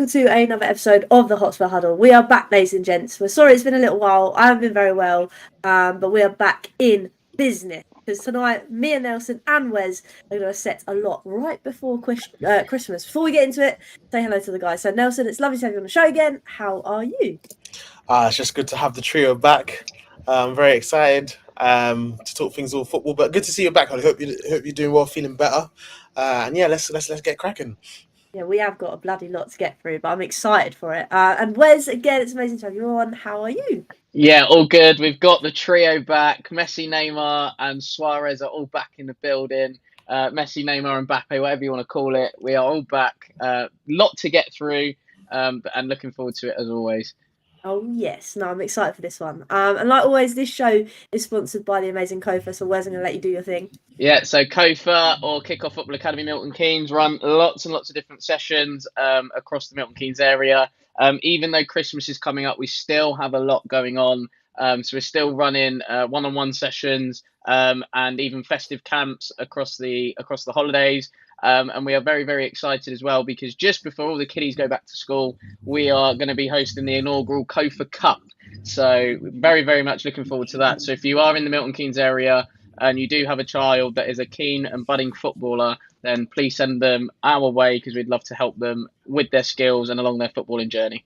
welcome to another episode of the Hotspur Huddle. We are back, ladies and gents. We're sorry it's been a little while. I haven't been very well, but we are back in business. Because tonight, me and Nelson and Wes are going to set a lot right before Christmas. Before we get into it, say hello to the guys. So, Nelson, it's lovely to have you on the show again. How are you? It's just good to have the trio back. I'm very excited to talk things all football, but good to see you back. I hope you're doing well, feeling better. And yeah, let's get cracking. Yeah, we have got a bloody lot to get through, but I'm excited for it. And Wes, again, it's amazing to have you on. How are you? Yeah, all good. We've got the trio back. Messi, Neymar, and Suarez are all back in the building. Messi, Neymar, and Mbappe, whatever you want to call it. We are all back. Lot to get through, and looking forward to it as always. Oh, yes. No, I'm excited for this one. And like always, this show is sponsored by the amazing Kofa, so Wes, I'm going to let you do your thing. Yeah, so Kofa or Kickoff Football Academy Milton Keynes run lots and lots of different sessions across the Milton Keynes area. Even though Christmas is coming up, we still have a lot going on. So we're still running one-on-one sessions and even festive camps across the holidays. And we are very, very excited as well because just before all the kiddies go back to school, we are going to be hosting the inaugural Kofa Cup. So very, very much looking forward to that. So if you are in the Milton Keynes area and you do have a child that is a keen and budding footballer, then please send them our way because we'd love to help them with their skills and along their footballing journey.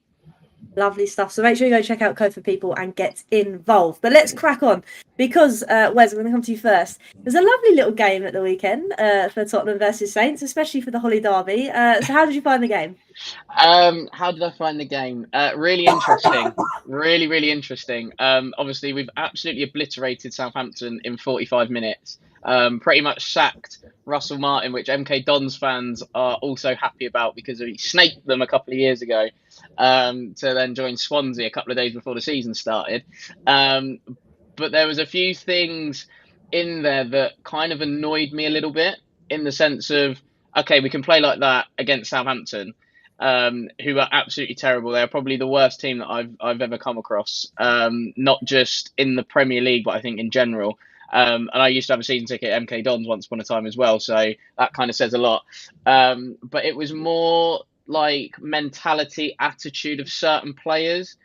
Lovely stuff. So make sure you go check out Code for People and get involved. But let's crack on because, Wes, I'm going to come to you first. There's a lovely little game at the weekend for Tottenham versus Saints, especially for the Hollie derby. So how did you find the game? How did I find the game? Really interesting. Really, really interesting. Obviously, we've absolutely obliterated Southampton in 45 minutes. Pretty much sacked Russell Martin, which MK Dons fans are also happy about because he snaked them a couple of years ago to then join Swansea a couple of days before the season started. But there was a few things in there that kind of annoyed me a little bit in the sense of, okay, we can play like that against Southampton, who are absolutely terrible. They're probably the worst team that I've ever come across, not just in the Premier League, but I think in general. And I used to have a season ticket at MK Dons once upon a time as well, so that kind of says a lot. But it was more like mentality, attitude of certain players.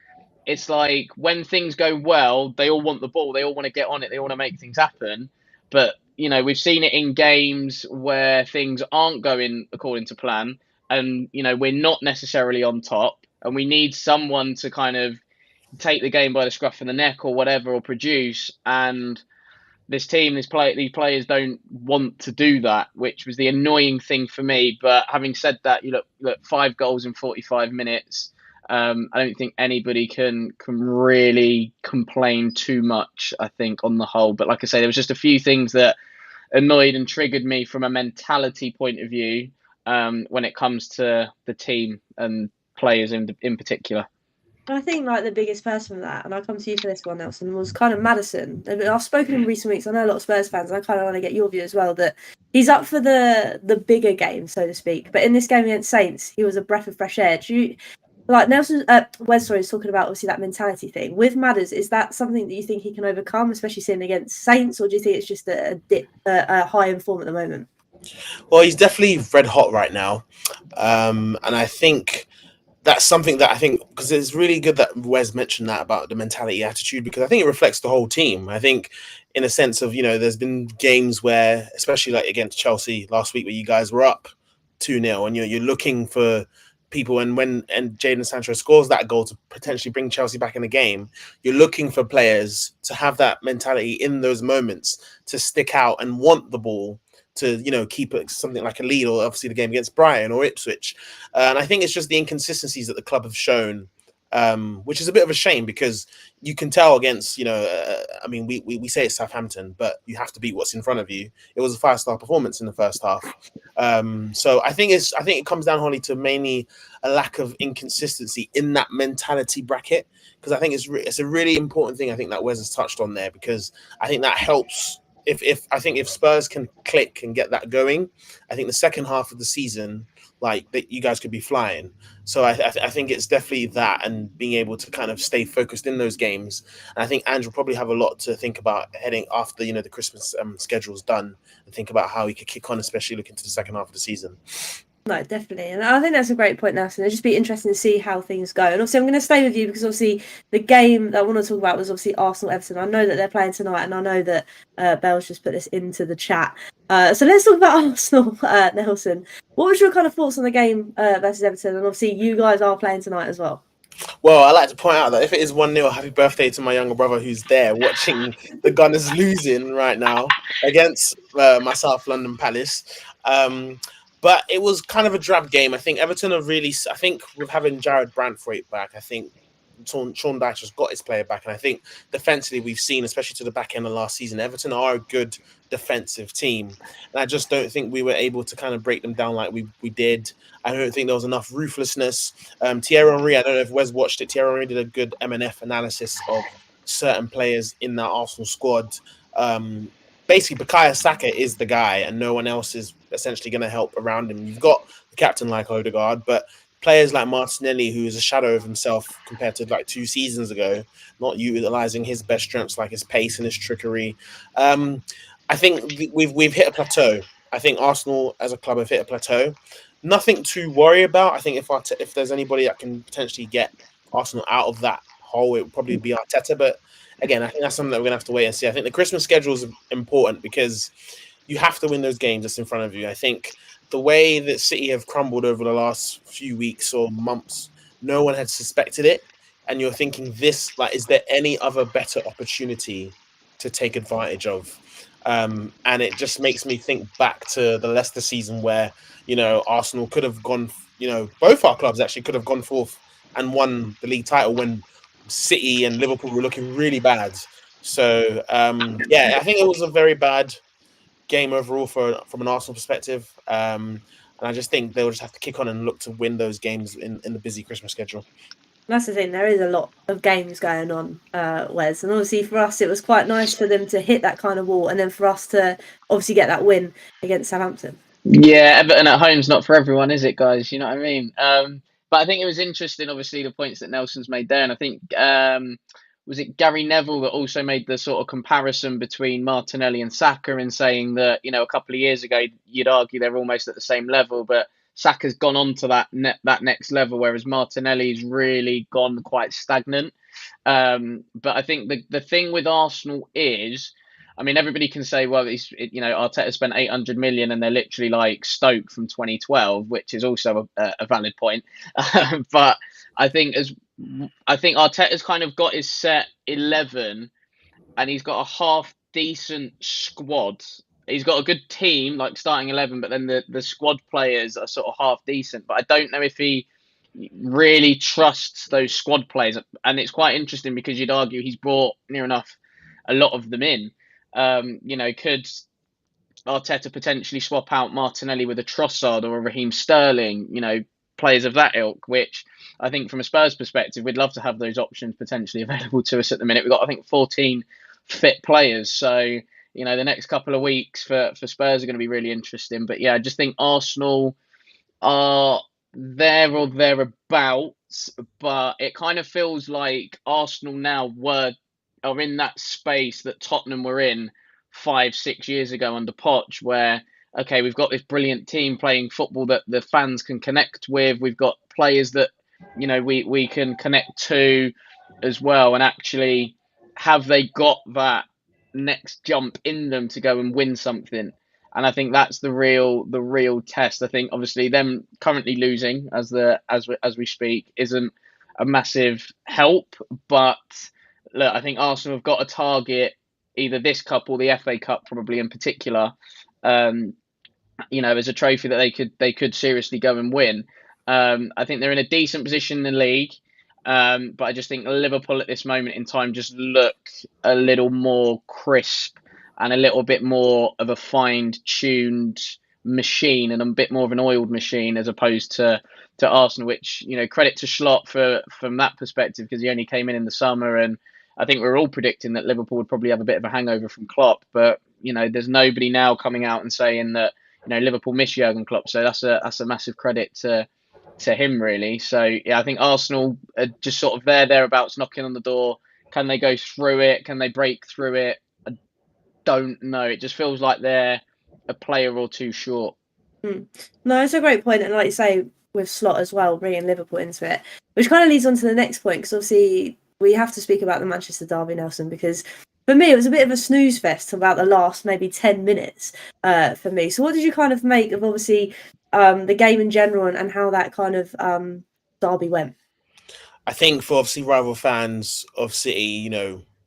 It's like when things go well, they all want the ball, they all want to get on it, they want to make things happen. But, you know, we've seen it in games where things aren't going according to plan and, you know, we're not necessarily on top and we need someone to kind of take the game by the scruff of the neck or whatever or produce. And this team, these players don't want to do that, which was the annoying thing for me. But having said that, you look 5 goals in 45 minutes. I don't think anybody can really complain too much, I think, on the whole. But like I say, there was just a few things that annoyed and triggered me from a mentality point of view when it comes to the team and players in particular. I think like the biggest person for that, and I'll come to you for this one, Nelson, was kind of Maddison. I've spoken in recent weeks. I know a lot of Spurs fans, and I kind of want to get your view as well. That he's up for the bigger game, so to speak. But in this game against Saints, he was a breath of fresh air. Do you like Nelson? Wes is talking about obviously that mentality thing with Madders. Is that something that you think he can overcome, especially seeing against Saints, or do you think it's just a high in form at the moment? Well, he's definitely red hot right now, and I think that's something that I think, because it's really good that Wes mentioned that about the mentality, attitude, because I think it reflects the whole team. I think in a sense of, you know, there's been games where, especially like against Chelsea last week, where you guys were up 2-0 and you're looking for people, and when Jadon Sancho scores that goal to potentially bring Chelsea back in the game, you're looking for players to have that mentality in those moments, to stick out and want the ball, to, you know, keep it something like a lead, or obviously the game against Brighton or Ipswich. And I think it's just the inconsistencies that the club have shown, which is a bit of a shame, because you can tell against, you know, I mean, we say it's Southampton, but you have to beat what's in front of you. It was a 5-star performance in the first half. So I think it comes down, Hollie, to mainly a lack of inconsistency in that mentality bracket, because I think it's a really important thing, I think, that Wes has touched on there, because I think that helps. If Spurs can click and get that going, I think the second half of the season, like, that you guys could be flying. So I think it's definitely that, and being able to kind of stay focused in those games. And I think Andrew will probably have a lot to think about heading after, you know, the Christmas schedule's done, and think about how he could kick on, especially looking to the second half of the season. No, definitely. And I think that's a great point, Nelson. It'll just be interesting to see how things go. And obviously, I'm going to stay with you because obviously the game that I want to talk about was obviously Arsenal-Everton. I know that they're playing tonight, and I know that Belle's just put this into the chat. So let's talk about Arsenal, Nelson. What was your kind of thoughts on the game versus Everton? And obviously, you guys are playing tonight as well. Well, I like to point out that if it is 1-0, happy birthday to my younger brother who's there watching the Gunners losing right now against my South London Palace. But it was kind of a drab game. I think Everton are really, I think with having Jared Brandthwaite back, I think Sean Dyche has got his player back. And I think defensively, we've seen, especially to the back end of last season, Everton are a good defensive team. And I just don't think we were able to kind of break them down like we did. I don't think there was enough ruthlessness. Thierry Henry, I don't know if Wes watched it. Thierry Henry did a good M&F analysis of certain players in that Arsenal squad. Basically, Bukayo Saka is the guy, and no one else is essentially going to help around him. You've got the captain like Odegaard, but players like Martinelli, who is a shadow of himself compared to like 2 seasons ago, not utilizing his best strengths like his pace and his trickery. I think we've hit a plateau. I think Arsenal as a club have hit a plateau. Nothing to worry about. I think if there's anybody that can potentially get Arsenal out of that hole, it would probably be Arteta. But again, I think that's something that we're going to have to wait and see. I think the Christmas schedule is important because you have to win those games that's in front of you. I think the way that City have crumbled over the last few weeks or months, no one had suspected it. And you're thinking is there any other better opportunity to take advantage of? And it just makes me think back to the Leicester season where, Arsenal could have gone, both our clubs actually could have gone forth and won the league title when City and Liverpool were looking really bad. So, I think it was a very bad game overall from an Arsenal perspective. And I just think they'll just have to kick on and look to win those games in the busy Christmas schedule. That's the thing. There is a lot of games going on, Wes, and obviously for us, it was quite nice for them to hit that kind of wall, and then for us to obviously get that win against Southampton. Yeah, Everton at home's not for everyone, is it, guys? You know what I mean? But I think it was interesting, obviously, the points that Nelson's made there. And I think, was it Gary Neville that also made the sort of comparison between Martinelli and Saka and saying that, a couple of years ago, you'd argue they're almost at the same level, but Saka's gone on to that next level, whereas Martinelli's really gone quite stagnant. But I think the thing with Arsenal is, I mean, everybody can say, well, Arteta spent 800 million and they're literally like Stoke from 2012, which is also a valid point. But I think Arteta's kind of got his set 11 and he's got a half decent squad. He's got a good team, like starting 11, but then the squad players are sort of half decent. But I don't know if he really trusts those squad players. And it's quite interesting because you'd argue he's brought near enough a lot of them in. Could Arteta potentially swap out Martinelli with a Trossard or a Raheem Sterling, players of that ilk, which I think from a Spurs perspective, we'd love to have those options potentially available to us at the minute. We've got, I think, 14 fit players. So, the next couple of weeks for Spurs are going to be really interesting. But yeah, I just think Arsenal are there or thereabouts, but it kind of feels like Arsenal now are in that space that Tottenham were in 5-6 years ago under Poch, where okay, we've got this brilliant team playing football that the fans can connect with. We've got players that we can connect to as well, and actually have they got that next jump in them to go and win something? And I think that's the real test. I think obviously them currently losing as we speak isn't a massive help, but look, I think Arsenal have got a target either this cup or the FA Cup, probably in particular. As a trophy that they could seriously go and win. I think they're in a decent position in the league, but I just think Liverpool at this moment in time just look a little more crisp and a little bit more of a fine-tuned machine and a bit more of an oiled machine as opposed to Arsenal, which, credit to Slot from that perspective, because he only came in the summer, and I think we're all predicting that Liverpool would probably have a bit of a hangover from Klopp, but, there's nobody now coming out and saying that, Liverpool miss Jurgen Klopp, so that's a massive credit to him, really. So, yeah, I think Arsenal are just sort of thereabouts, knocking on the door. Can they go through it? Can they break through it? Don't know. It just feels like they're a player or two short. No, it's a great point, and like you say, with Slot as well, bringing Liverpool into it, which kind of leads on to the next point, because obviously we have to speak about the Manchester derby, Nelson, because for me it was a bit of a snooze fest about the last maybe 10 minutes for me. So what did you kind of make of obviously the game in general and how that kind of derby went? I think for obviously rival fans of City,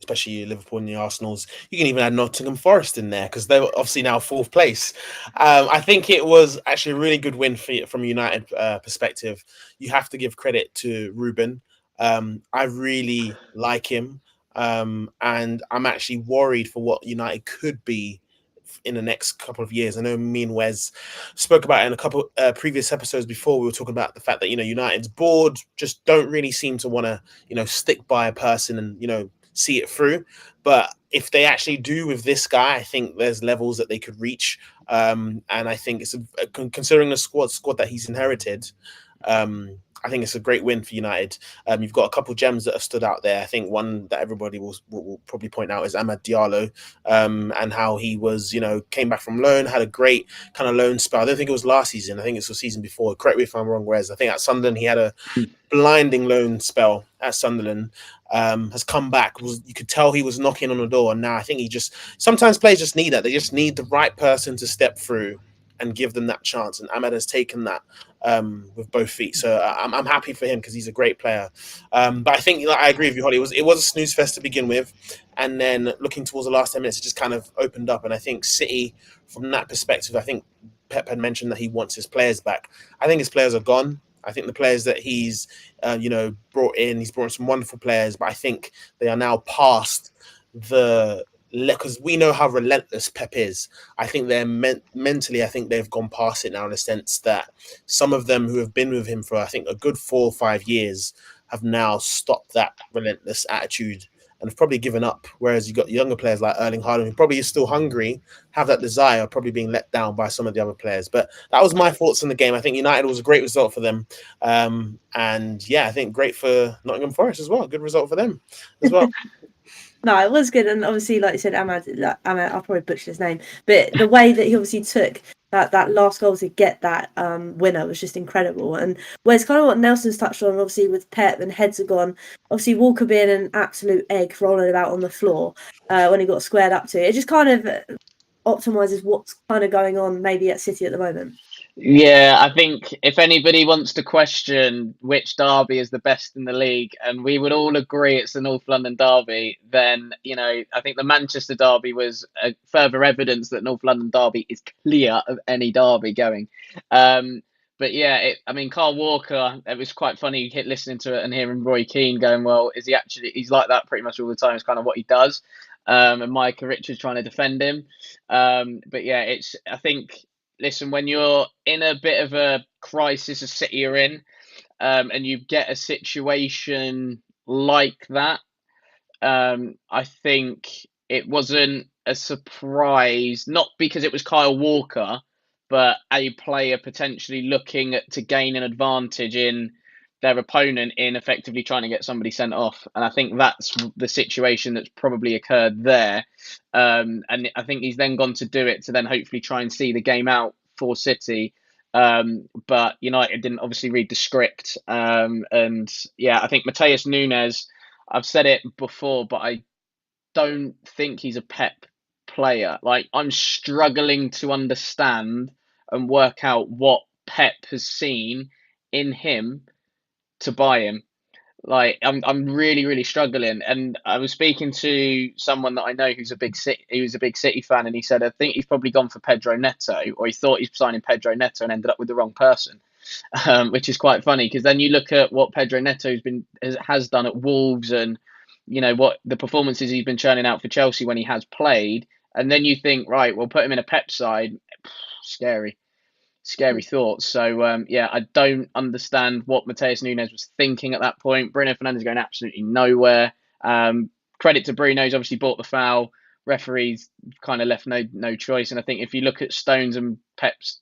especially Liverpool and the Arsenals, you can even add Nottingham Forest in there because they're obviously now fourth place. I think it was actually a really good win from a United perspective. You have to give credit to Ruben. I really like him. And I'm actually worried for what United could be in the next couple of years. I know me and Wes spoke about it in a couple previous episodes before. We were talking about the fact that United's board just don't really seem to want to stick by a person and see it through. But if they actually do with this guy, I think there's levels that they could reach. And I think it's considering the squad that he's inherited. I think it's a great win for United. You've got a couple gems that have stood out there. I think one that everybody will probably point out is Amad Diallo, and how he was, came back from loan, had a great kind of loan spell. I don't think it was last season. I think it's the season before. Correct me if I'm wrong, Wes. I think at Sunderland he had a blinding loan spell at Sunderland. Has come back. You could tell he was knocking on the door, and now I think sometimes players just need that. They just need the right person to step through and give them that chance. And Ahmed has taken that with both feet. So I'm happy for him because he's a great player. But I think I agree with you, Hollie. It was a snooze fest to begin with. And then looking towards the last 10 minutes, it just kind of opened up. And I think City, from that perspective, I think Pep had mentioned that he wants his players back. I think his players are gone. I think the players that he's brought in, he's brought in some wonderful players, but I think they are now past because we know how relentless Pep is. I think they're mentally, I think they've gone past it now in the sense that some of them who have been with him for, I think, a good 4 or 5 years have now stopped that relentless attitude and have probably given up. Whereas you got younger players like Erling Haaland, who probably is still hungry, have that desire, probably being let down by some of the other players. But that was my thoughts on the game. I think United was a great result for them. And yeah, I think great for Nottingham Forest as well. Good result for them as well. No, it was good, and obviously, like you said, Ahmad, I'll probably butcher his name, but the way that he obviously took that last goal to get that winner was just incredible. And whereas kind of what Nelson's touched on, obviously with Pep and heads are gone, obviously Walker being an absolute egg rolling about on the floor when he got squared up to, it just kind of optimizes what's kind of going on maybe at City at the moment. Yeah, I think if anybody wants to question which derby is the best in the league, and we would all agree it's the North London derby, then I think the Manchester derby was further evidence that North London derby is clear of any derby going. But yeah, Carl Walker, it was quite funny listening to it and hearing Roy Keane going, well, is he actually, he's like that pretty much all the time. It's kind of what he does. And Micah Richards trying to defend him. But yeah, I think, listen, when you're in a bit of a crisis, a City you're in, and you get a situation like that, I think it wasn't a surprise, not because it was Kyle Walker, but a player potentially looking to gain an advantage in their opponent in effectively trying to get somebody sent off. And I think that's the situation that's probably occurred there. And I think he's then gone to do it to then hopefully try and see the game out for City. But United didn't obviously read the script. And yeah, I think Mateus Nunes, I've said it before, but I don't think he's a Pep player. Like, I'm struggling to understand and work out what Pep has seen in him to buy him. Like, I'm really, really struggling. And I was speaking to someone that I know who's a big City fan, and he said I think he's probably gone for Pedro Neto, or he thought he's signing Pedro Neto and ended up with the wrong person. Which is quite funny because then you look at what Pedro Neto has done at Wolves, and what the performances he's been churning out for Chelsea when he has played, and then you think, right, we'll put him in a Pep side. Scary thoughts. So yeah, I don't understand what Mateus Nunes was thinking at that point. Bruno Fernandes going absolutely nowhere. Credit to Bruno, he's obviously bought the foul. Referees kind of left no choice. And I think if you look at Stones and Pep's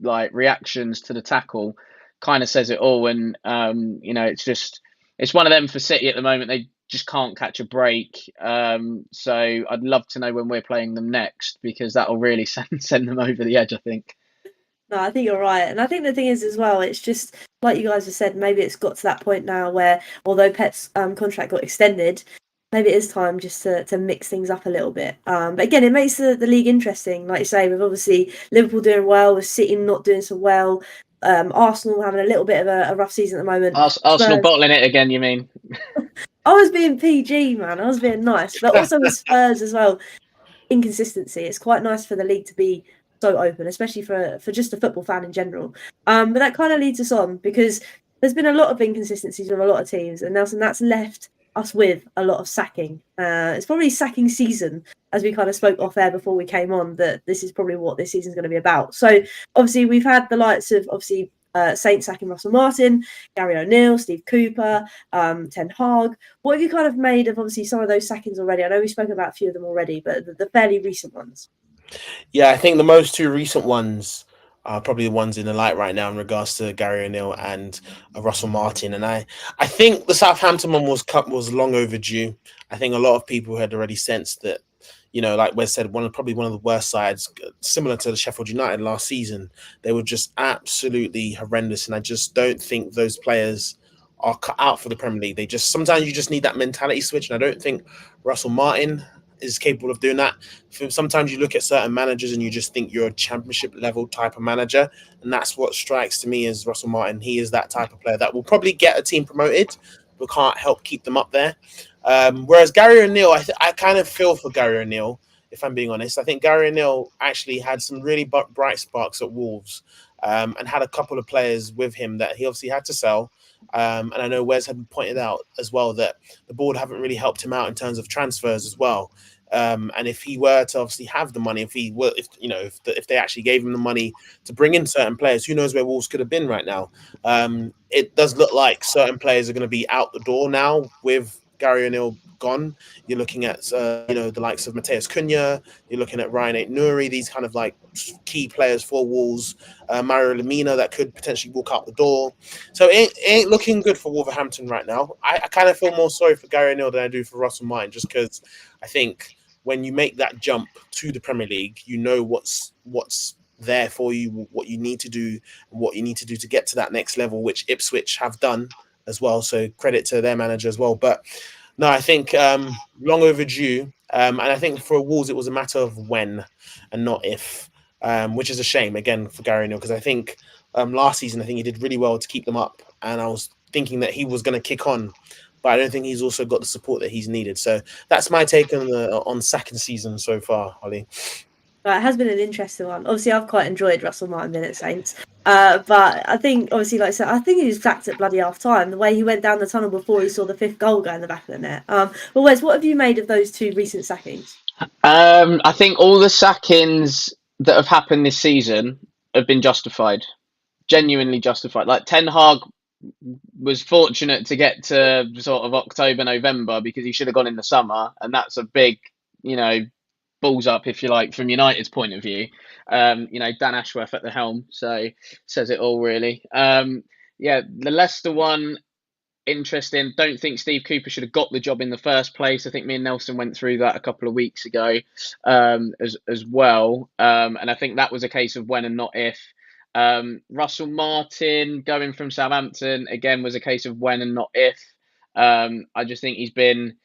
reactions to the tackle, kind of says it all. And it's one of them for City at the moment. They just can't catch a break. So I'd love to know when we're playing them next, because that'll really send them over the edge, I think. No, I think you're right. And I think the thing is as well, it's just like you guys have said, maybe it's got to that point now where although Pep's contract got extended, maybe it is time just to mix things up a little bit. But again, it makes the league interesting. Like you say, with obviously Liverpool doing well, with City not doing so well, Arsenal having a little bit of a rough season at the moment. Arsenal Spurs, bottling it again, you mean? I was being PG, man. I was being nice. But also with Spurs as well, inconsistency. It's quite nice for the league to be so open, especially for just a football fan in general. But that kind of leads us on because there's been a lot of inconsistencies with a lot of teams, and Nelson, that's left us with a lot of sacking. It's probably sacking season, as we kind of spoke off air before we came on, that this is probably what this season's going to be about. So obviously we've had the likes of obviously Saints sacking Russell Martin, Gary O'Neill, Steve Cooper, Ten Hag. What have you kind of made of obviously some of those sackings already? I know we spoke about a few of them already, but the fairly recent ones. Yeah, I think the most two recent ones are probably the ones in the light right now in regards to Gary O'Neill and Russell Martin. And I think the Southampton one was long overdue. I think a lot of people had already sensed that, like Wes said, probably one of the worst sides, similar to the Sheffield United last season. They were just absolutely horrendous, and I just don't think those players are cut out for the Premier League. They just sometimes you just need that mentality switch, and I don't think Russell Martin is capable of doing that. Sometimes you look at certain managers and you just think you're a championship level type of manager, and that's what strikes to me as Russell Martin. He is that type of player that will probably get a team promoted, but can't help keep them up there. Whereas Gary O'Neill, I kind of feel for Gary O'Neill, if I'm being honest. I think Gary O'Neill actually had some really bright sparks at Wolves, and had a couple of players with him that he obviously had to sell. And I know Wes had pointed out as well that the board haven't really helped him out in terms of transfers as well. And if he were to obviously have the money, if they actually gave him the money to bring in certain players, who knows where Wolves could have been right now? It does look like certain players are going to be out the door now with Gary O'Neill gone. You're looking at the likes of Mateus Cunha. You're looking at Ryan Aït-Nouri, these kind of like key players for Wolves. Mario Lemina that could potentially walk out the door. So it ain't looking good for Wolverhampton right now. I kind of feel more sorry for Gary O'Neill than I do for Russell Martin, just because I think when you make that jump to the Premier League, you know what's there for you, what you need to do, what you need to do to get to that next level, which Ipswich have done as well. So credit to their manager as well. But no, I think long overdue. And I think for Wolves, it was a matter of when and not if, which is a shame, again, for Gary O'Neill, because I think last season, I think he did really well to keep them up. And I was thinking that he was going to kick on, but I don't think he's also got the support that he's needed. So that's my take on second season so far, Hollie. It has been an interesting one. Obviously, I've quite enjoyed Russell Martin being at Saints. But I think, obviously, like I said, I think he was sacked at bloody half time. The way he went down the tunnel before he saw the fifth goal go in the back of the net. But Wes, what have you made of those two recent sackings? I think all the sackings that have happened this season have been justified, genuinely justified. Like Ten Hag was fortunate to get to sort of October, November because he should have gone in the summer, and that's a big, balls up, if you like, from United's point of view. Dan Ashworth at the helm, so says it all really. The Leicester one, interesting. Don't think Steve Cooper should have got the job in the first place. I think me and Nelson went through that a couple of weeks ago, as well. And I think that was a case of when and not if. Russell Martin going from Southampton again was a case of when and not if. I just think he's been.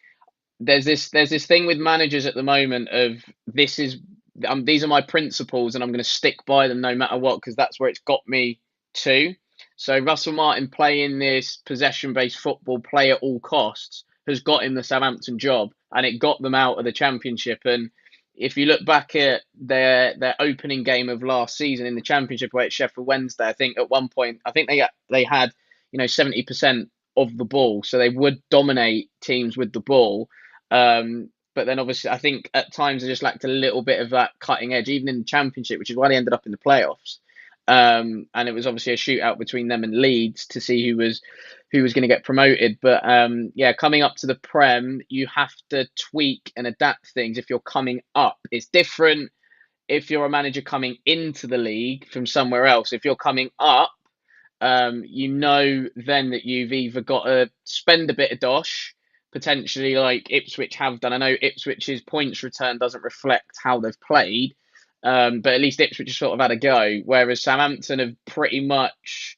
There's this thing with managers at the moment of these are my principles and I'm going to stick by them no matter what, because that's where it's got me to. So Russell Martin playing this possession-based football, play at all costs, has got him the Southampton job, and it got them out of the Championship. And if you look back at their opening game of last season in the Championship away at Sheffield Wednesday, I think at one point they had 70% of the ball, so they would dominate teams with the ball. But then obviously I think at times they just lacked a little bit of that cutting edge, even in the Championship, which is why they ended up in the playoffs. And it was obviously a shootout between them and Leeds to see who was going to get promoted. But coming up to the Prem, you have to tweak and adapt things. If you're coming up, it's different if you're a manager coming into the league from somewhere else. If you're coming up, then that you've either got to spend a bit of dosh, potentially like Ipswich have done. I know Ipswich's points return doesn't reflect how they've played, But at least Ipswich has sort of had a go, whereas Southampton have pretty much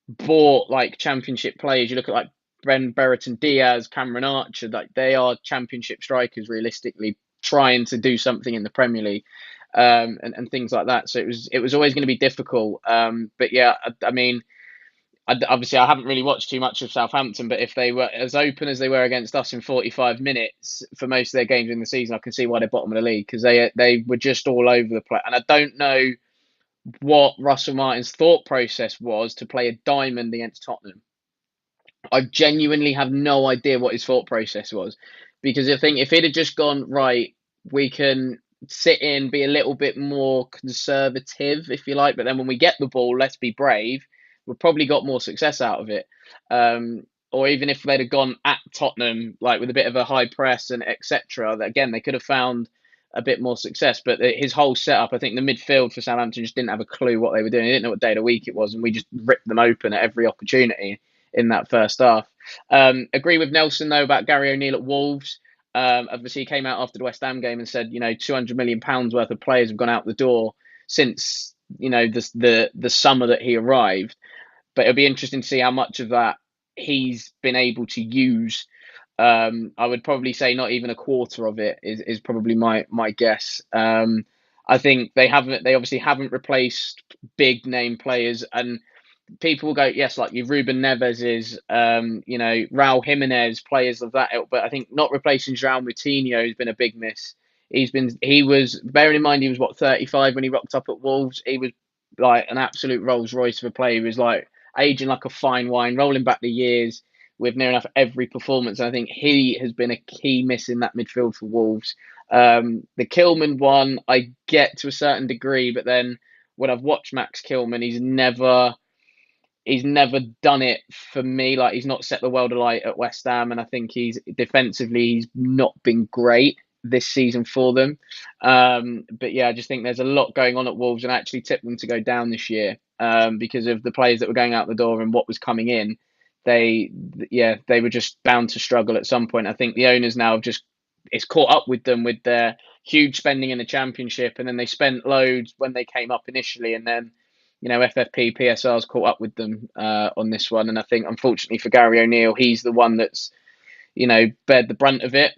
bought like championship players. You look at like Bren Berreton Diaz, Cameron Archer, like they are championship strikers realistically trying to do something in the Premier League, and things like that. So it was always going to be difficult. But yeah, I mean, obviously I haven't really watched too much of Southampton, but if they were as open as they were against us in 45 minutes for most of their games in the season, I can see why they're bottom of the league, because they were just all over the place. And I don't know what Russell Martin's thought process was to play a diamond against Tottenham. I genuinely have no idea what his thought process was, because I think if he'd have just gone, right, we can sit in, be a little bit more conservative, if you like, but then when we get the ball, let's be brave, we've probably got more success out of it. Or even if they'd have gone at Tottenham, like with a bit of a high press and etc., again, they could have found a bit more success. But his whole setup, I think the midfield for Southampton just didn't have a clue what they were doing. They didn't know what day of the week it was, and we just ripped them open at every opportunity in that first half. Agree with Nelson, though, about Gary O'Neill at Wolves. Obviously, he came out after the West Ham game and said, £200 million worth of players have gone out the door since, the summer that he arrived. But it'll be interesting to see how much of that he's been able to use. I would probably say not even a quarter of it is probably my guess. I think they obviously haven't replaced big name players, and people will go, yes, like your Ruben Neves is, Raul Jimenez, players of that ilk, but I think not replacing João Moutinho has been a big miss. He was, bearing in mind he was 35 when he rocked up at Wolves. He was like an absolute Rolls Royce of a player. He was like aging like a fine wine, rolling back the years with near enough every performance. And I think he has been a key miss in that midfield for Wolves. The Kilman one, I get to a certain degree, but then when I've watched Max Kilman, he's never done it for me. Like, he's not set the world alight at West Ham, and I think he's not been great this season for them. But yeah, I just think there's a lot going on at Wolves, and I actually tipped them to go down this year because of the players that were going out the door and what was coming in. They were just bound to struggle at some point. I think the owners now have it's caught up with them with their huge spending in the Championship, and then they spent loads when they came up initially, and then FFP, PSR's caught up with them on this one. And I think, unfortunately for Gary O'Neill, he's the one that's, bared the brunt of it,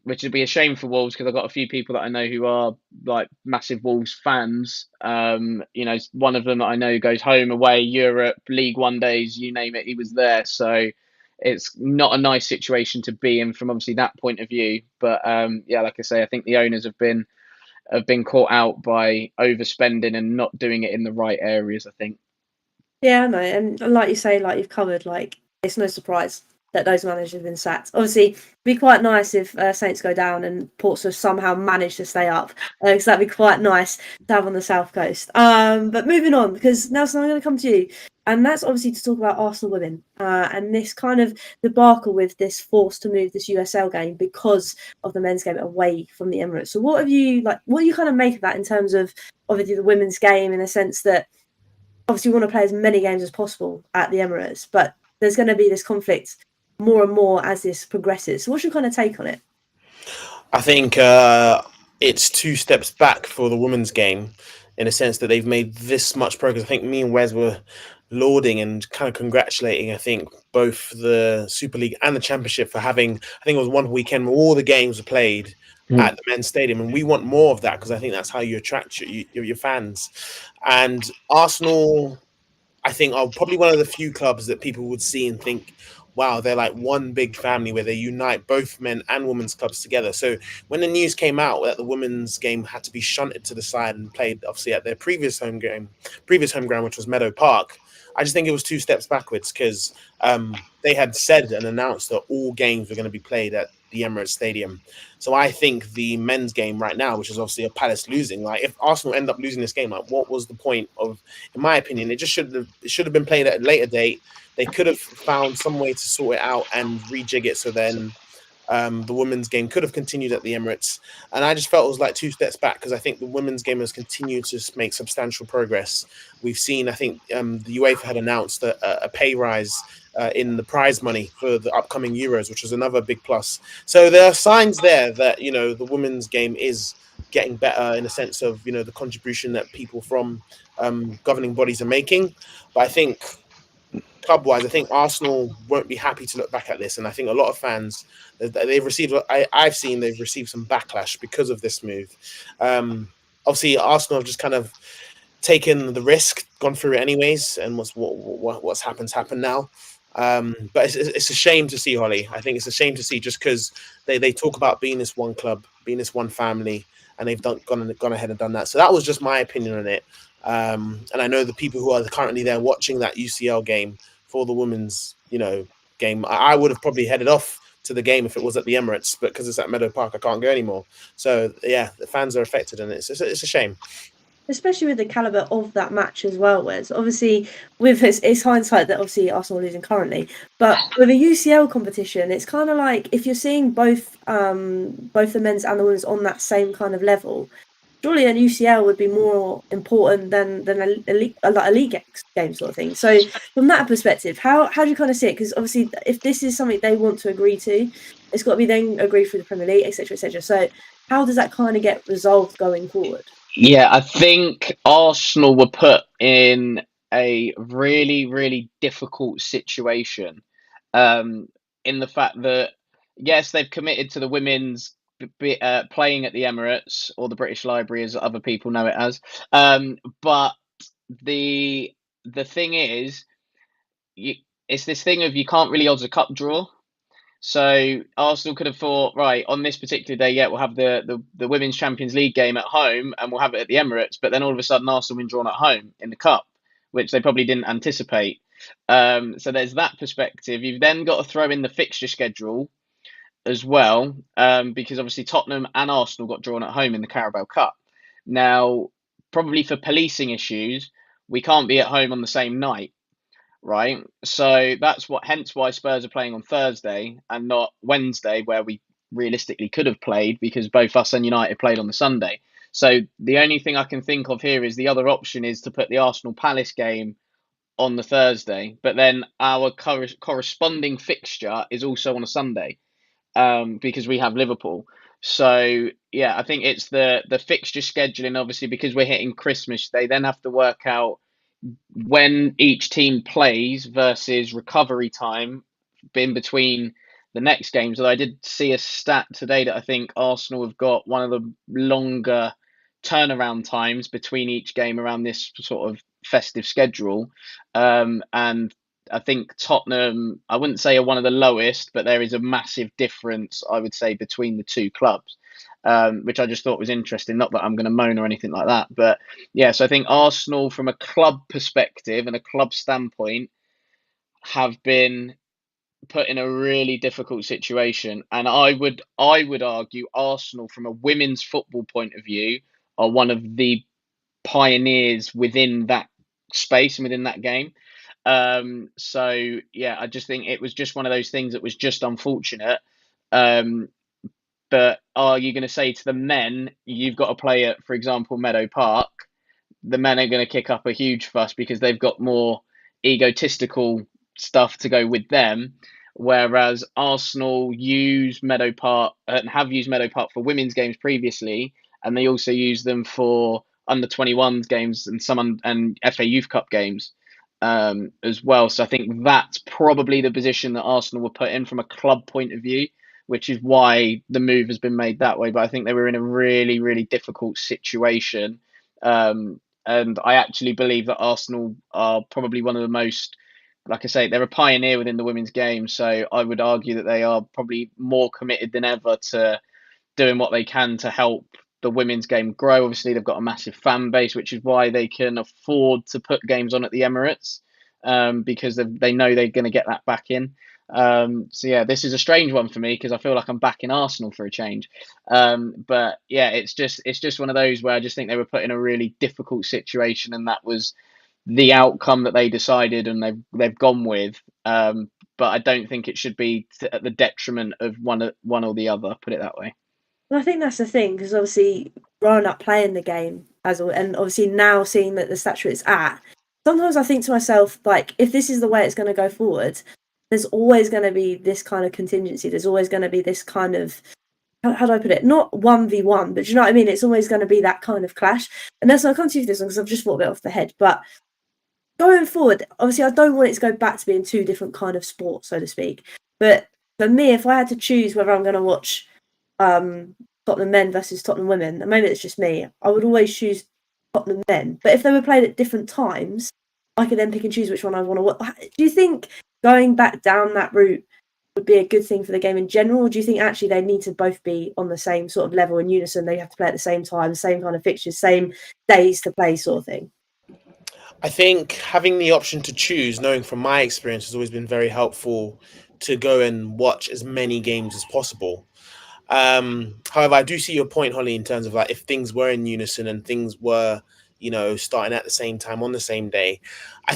which would be a shame for Wolves, because I've got a few people that I know who are like massive Wolves fans. One of them that I know goes home, away, Europe, League One days, you name it, he was there. So it's not a nice situation to be in from obviously that point of view. But like I say, I think the owners have been caught out by overspending and not doing it in the right areas, I think. Yeah, I know. And like you say, like you've covered, like it's no surprise that those managers have been sacked. Obviously, it'd be quite nice if Saints go down and Portsmouth somehow manage to stay up, because that'd be quite nice to have on the South Coast. But moving on, because Nelson, I'm going to come to you. And that's obviously to talk about Arsenal women and this kind of debacle with this force to move this USL game because of the men's game away from the Emirates. So what do you kind of make of that in terms of obviously the women's game, in the sense that obviously we want to play as many games as possible at the Emirates, but there's going to be this conflict more and more as this progresses. So what's your kind of take on it? I think it's two steps back for the women's game, in a sense that they've made this much progress. I think me and Wes were lauding and kind of congratulating, I think, both the Super League and the Championship for having, I think it was one weekend where all the games were played at the men's stadium. And we want more of that, because I think that's how you attract your fans. And Arsenal, I think, are probably one of the few clubs that people would see and think, wow, they're like one big family where they unite both men and women's clubs together. So when the news came out that the women's game had to be shunted to the side and played obviously at their previous home ground, which was Meadow Park, I just think it was two steps backwards, because they had said and announced that all games were going to be played at the Emirates Stadium. So I think the men's game right now, which is obviously a Palace losing, like if Arsenal end up losing this game, like what was the point of, in my opinion, it should have been played at a later date. They could have found some way to sort it out and rejig it, so then the women's game could have continued at the Emirates. And I just felt it was like two steps back, because I think the women's game has continued to make substantial progress. We've seen, I think the UEFA had announced a pay rise in the prize money for the upcoming Euros, which was another big plus. So there are signs there that, the women's game is getting better in a sense of, you know, the contribution that people from governing bodies are making. But I think club-wise, I think Arsenal won't be happy to look back at this, and I think a lot of fans they've received. I've seen they've received some backlash because of this move. Obviously, Arsenal have just kind of taken the risk, gone through it anyways, and what's happened now. But it's a shame to see, Hollie. I think it's a shame to see, just because they talk about being this one club, being this one family, and they've gone ahead and done that. So that was just my opinion on it. And I know the people who are currently there watching that UCL game for the women's, you know, game. I would have probably headed off to the game if it was at the Emirates, but because it's at Meadow Park, I can't go anymore. So yeah, the fans are affected, and it's a shame. Especially with the caliber of that match as well, Wes. Obviously, with it's hindsight that obviously Arsenal are losing currently, but with a UCL competition, it's kind of like if you're seeing both the men's and the women's on that same kind of level, surely an UCL would be more important than a league game sort of thing. So from that perspective, how do you kind of see it? Because obviously, if this is something they want to agree to, it's got to be then agreed through the Premier League, etc., etc. So how does that kind of get resolved going forward? Yeah, I think Arsenal were put in a really, really difficult situation, in the fact that, yes, they've committed to the women's playing at the Emirates, or the British Library, as other people know it as. But the thing is, it's this thing of you can't really odds a cup draw. So Arsenal could have thought, right, on this particular day, yeah, we'll have the Women's Champions League game at home and we'll have it at the Emirates. But then all of a sudden, Arsenal been drawn at home in the cup, which they probably didn't anticipate. So there's that perspective. You've then got to throw in the fixture schedule as well, because obviously Tottenham and Arsenal got drawn at home in the Carabao Cup. Now, probably for policing issues, we can't be at home on the same night. Right, so hence why Spurs are playing on Thursday and not Wednesday, where we realistically could have played, because both us and United played on the Sunday. So the only thing I can think of here is the other option is to put the Arsenal Palace game on the Thursday, but then our corresponding fixture is also on a Sunday, because we have Liverpool. So yeah, I think it's the fixture scheduling. Obviously, because we're hitting Christmas, they then have to work out when each team plays versus recovery time in between the next games. Although I did see a stat today that I think Arsenal have got one of the longer turnaround times between each game around this sort of festive schedule. And I think Tottenham, I wouldn't say are one of the lowest, but there is a massive difference, I would say, between the two clubs. Which I just thought was interesting. Not that I'm going to moan or anything like that, but yeah. So I think Arsenal, from a club perspective and a club standpoint, have been put in a really difficult situation. And I would argue Arsenal, from a women's football point of view, are one of the pioneers within that space and within that game. So yeah, I just think it was just one of those things that was just unfortunate. But are you going to say to the men, you've got to play at, for example, Meadow Park? The men are going to kick up a huge fuss because they've got more egotistical stuff to go with them. Whereas Arsenal use Meadow Park and have used Meadow Park for women's games previously, and they also use them for under 21s games and FA Youth Cup games as well. So I think that's probably the position that Arsenal were put in from a club point of view, which is why the move has been made that way. But I think they were in a really, really difficult situation. And I actually believe that Arsenal are probably one of the most, like I say, they're a pioneer within the women's game. So I would argue that they are probably more committed than ever to doing what they can to help the women's game grow. Obviously, they've got a massive fan base, which is why they can afford to put games on at the Emirates, because they know they're going to get that back in. So yeah, this is a strange one for me because I feel like I'm back in Arsenal for a change. But yeah, it's just one of those where I just think they were put in a really difficult situation, and that was the outcome that they decided and they've gone with. But I don't think it should be at the detriment of one or the other. Put it that way. Well, I think that's the thing, because obviously growing up playing the game and obviously now seeing that the stature it's at, sometimes I think to myself, like, if this is the way it's going to go forward, there's always going to be this kind of contingency. There's always going to be this kind of how do I put it? Not 1v1, but do you know what I mean? It's always going to be that kind of clash. And that's I'll come to you for this one because I've just thought of it off the head. But going forward, obviously, I don't want it to go back to being two different kind of sports, so to speak. But for me, if I had to choose whether I'm going to watch Tottenham men versus Tottenham women, and maybe it's just me, I would always choose Tottenham men. But if they were played at different times, I could then pick and choose which one I want to watch. Do you think going back down that route would be a good thing for the game in general, or do you think actually they need to both be on the same sort of level in unison? They have to play at the same time, same kind of fixtures, same days to play, sort of thing. I think having the option to choose, knowing from my experience, has always been very helpful to go and watch as many games as possible. However, I do see your point, Holly, in terms of like if things were in unison and things were, starting at the same time on the same day. I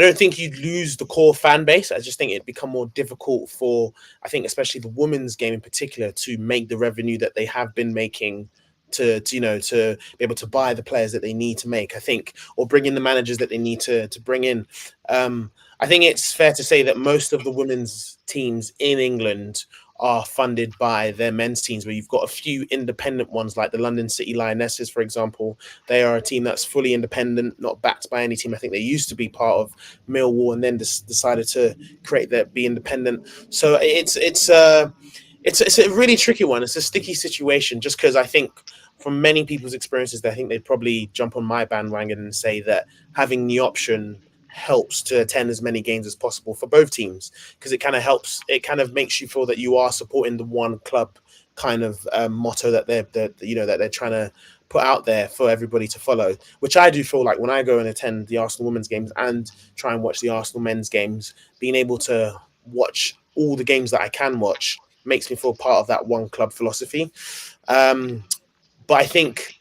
don't think you'd lose the core fan base. I just think it'd become more difficult for, I think, especially the women's game in particular, to make the revenue that they have been making to be able to buy the players that they need to make, I think, or bring in the managers that they need to bring in. I think it's fair to say that most of the women's teams in England are funded by their men's teams, where you've got a few independent ones like the London City Lionesses, for example. They are a team that's fully independent, not backed by any team. I think they used to be part of Millwall and then decided to be independent. So it's a really tricky one. It's a sticky situation, just because I think from many people's experiences, I think they'd probably jump on my bandwagon and say that having the option helps to attend as many games as possible for both teams, because it kind of makes you feel that you are supporting the one club kind of motto that they're trying to put out there for everybody to follow, which I do feel like when I go and attend the Arsenal women's games and try and watch the Arsenal men's games, being able to watch all the games that I can watch makes me feel part of that one club philosophy. But I think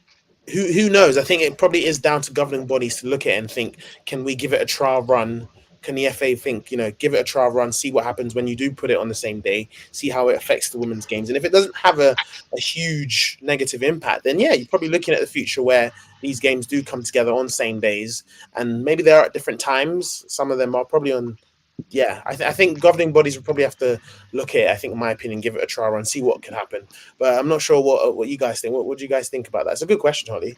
who knows? I think it probably is down to governing bodies to look at it and think, can we give it a trial run? Can the FA think, give it a trial run, see what happens when you do put it on the same day, see how it affects the women's games. And if it doesn't have a huge negative impact, then yeah, you're probably looking at the future where these games do come together on same days, and maybe they're at different times. Some of them are probably on. Yeah, I think governing bodies would probably have to look at it, I think, in my opinion, give it a try and see what could happen. But I'm not sure what you guys think. What do you guys think about that? It's a good question, Holly.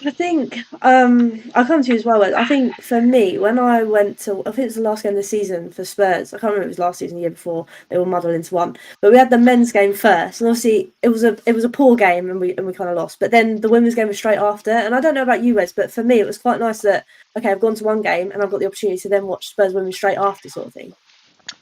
I think I'll come to you as well. I think for me, when I went to, I think it was the last game of the season for Spurs. I can't remember if it was last season, the year before. They were muddled into one. But we had the men's game first, and obviously it was a poor game, and we kind of lost. But then the women's game was straight after. And I don't know about you, Wes, but for me, it was quite nice that I've gone to one game and I've got the opportunity to then watch Spurs women straight after, sort of thing.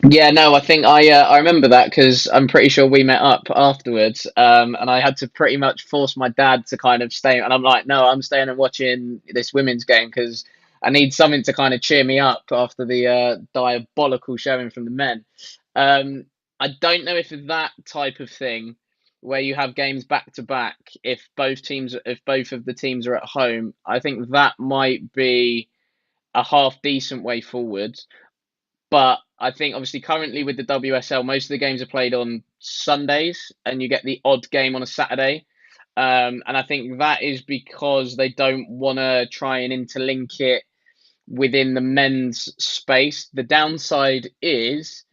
Yeah, no, I think I remember that because I'm pretty sure we met up afterwards, and I had to pretty much force my dad to kind of stay, and I'm like, no, I'm staying and watching this women's game because I need something to kind of cheer me up after the diabolical showing from the men. I don't know if that type of thing where you have games back to back, if both of the teams are at home, I think that might be a half decent way forward. But I think obviously currently with the WSL, most of the games are played on Sundays and you get the odd game on a Saturday. And I think that is because they don't want to try and interlink it within the men's space. The downside is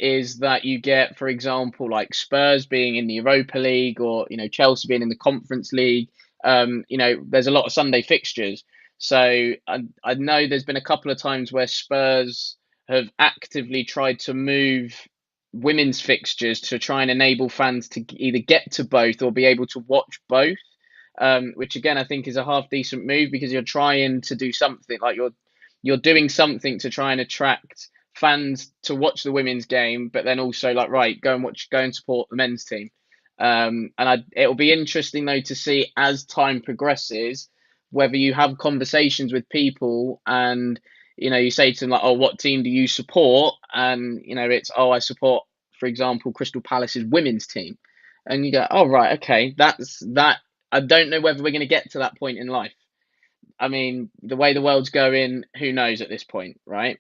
that you get, for example, like Spurs being in the Europa League or, Chelsea being in the Conference League. There's a lot of Sunday fixtures. So I know there's been a couple of times where Spurs have actively tried to move women's fixtures to try and enable fans to either get to both or be able to watch both, which again I think is a half decent move because you're trying to do something like you're doing something to try and attract fans to watch the women's game, but then also like, right, go and support the men's team. It'll be interesting though to see as time progresses whether you have conversations with people and you say to them like, oh, what team do you support? And it's, oh, I support, for example, Crystal Palace's women's team, and you go, oh, right, okay, that's that. I don't know whether we're going to get to that point in life. I mean, the way the world's going, who knows at this point, right?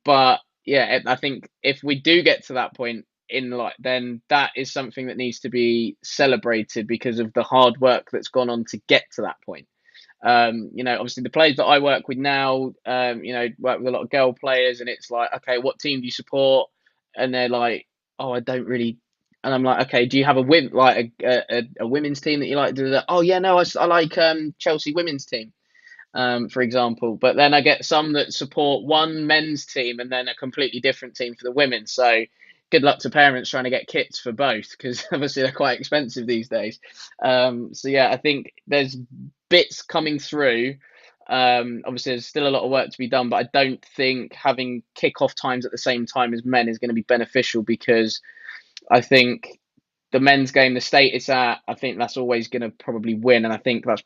But yeah, I think if we do get to that point in life, then that is something that needs to be celebrated because of the hard work that's gone on to get to that point. Obviously the players that I work with now, work with a lot of girl players, and it's like, okay, what team do you support? And they're like, oh, I don't really and I'm like, okay, do you have a women's team that you like? Oh yeah, no, I like Chelsea women's team, for example. But then I get some that support one men's team and then a completely different team for the women. So good luck to parents trying to get kits for both, because obviously they're quite expensive these days. So yeah, I think there's bits coming through. Obviously, there's still a lot of work to be done, but I don't think having kickoff times at the same time as men is going to be beneficial, because I think the men's game, the state it's at, I think that's always going to probably win. And I think that's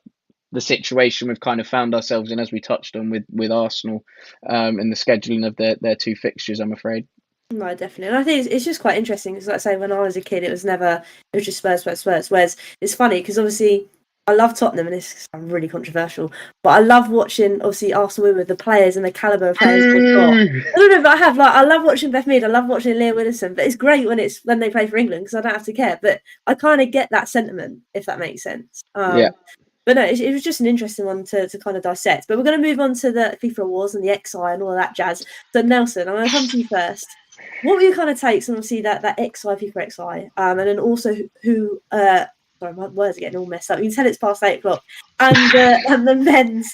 the situation we've kind of found ourselves in, as we touched on with Arsenal, in the scheduling of their two fixtures, I'm afraid. No, definitely. And I think it's just quite interesting because, like I say, when I was a kid, it was just Spurs, Spurs, Spurs. Whereas it's funny because obviously I love Tottenham, and this sounds really controversial, but I love watching, obviously, Arsenal with the players and the calibre of players they've got. I don't know, but I love watching Beth Mead, I love watching Leah Williamson, but it's great when they play for England because I don't have to care. But I kind of get that sentiment, if that makes sense. Yeah. But no, it was just an interesting one to kind of dissect. But we're going to move on to the FIFA awards and the XI and all of that jazz. So Nelson, I'm going to come to you first. What were your kind of takes on obviously that XI, FIFA XI, and then also who sorry, my words are getting all messed up. You can tell it's past 8:00, and the men's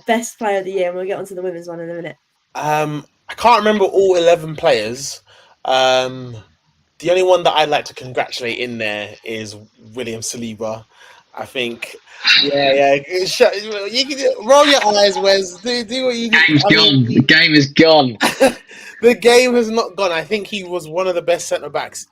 best player of the year, and we'll get onto the women's one in a minute. I can't remember all 11 players. The only one that I'd like to congratulate in there is William Saliba. I think, yeah. You can roll your eyes, Wes. Do what you do. The game is gone. The game has not gone. I think he was one of the best centre backs.